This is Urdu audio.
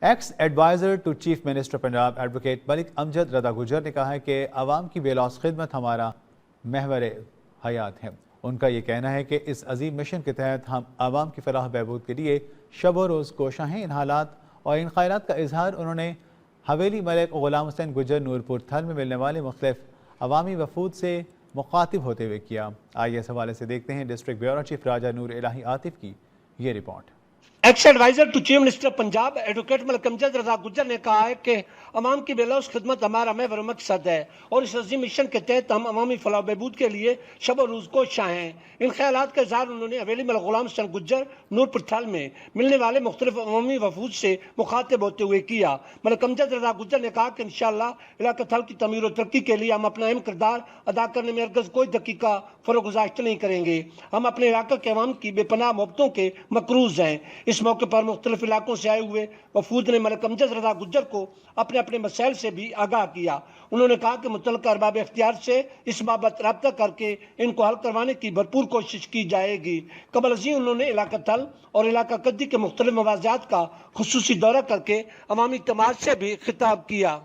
X adviser to chief minister Punjab advocate Malik Amjad Raza Gujjar نے کہا ہے کہ عوام کی بے لوث خدمت ہمارا محور حیات ہے۔ ان کا یہ کہنا ہے کہ اس عظیم مشن کے تحت ہم عوام کی فلاح بہبود کے لیے شب و روز کوشاں ہیں۔ ان حالات اور ان خیالات کا اظہار انہوں نے حویلی ملک غلام حسین گجر نورپور تھل میں ملنے والے مختلف عوامی وفود سے مخاطب ہوتے ہوئے کیا۔ آئیے اس حوالے سے دیکھتے ہیں district bureau chief Raja Noor Elahi Atif کی یہ report. Ex adviser to chief minister Punjab advocate Malik Amjad Raza Gujjar نے کہا ہے کہ عوام کی بے لوث خدمت ہمارا محور مقصد ہے اور اس عظیم مشن کے تحت ہم عوامی فلاح و بہبود کے لیے شب و روز کوشاں ہیں۔ ان خیالات کا اظہار انہوں نے حویلی ملک غلام حسین گجر نورپور تھل میں ملنے والے مختلف عوامی وفود سے مخاطب ہوتے ہوئے کیا۔ ملک امجد رضا گجر نے کہا کہ انشاءاللہ علاقہ تھل کی تعمیر و ترقی کے لیے ہم اپنا اہم کردار ادا کرنے میں ہرگز کوئی دقیقہ فروغ گزاشت نہیں کریں گے۔ ہم اپنے علاقہ کے عوام کی بے پناہ محبتوں کے مقروض ہیں۔ اس موقع پر مختلف علاقوں سے آئے ہوئے وفود نے ملک امجد رضا گجر کو اپنے اپنے مسائل سے بھی آگاہ کیا۔ انہوں نے کہا کہ متعلقہ ارباب اختیار سے اس بابت رابطہ کر کے ان کو حل کروانے کی بھرپور کوشش کی جائے گی۔ قبل ازیں انہوں نے علاقہ تھل اور علاقہ کدی کے مختلف مواضعات کا خصوصی دورہ کر کے عوامی اجتماعات سے بھی خطاب کیا۔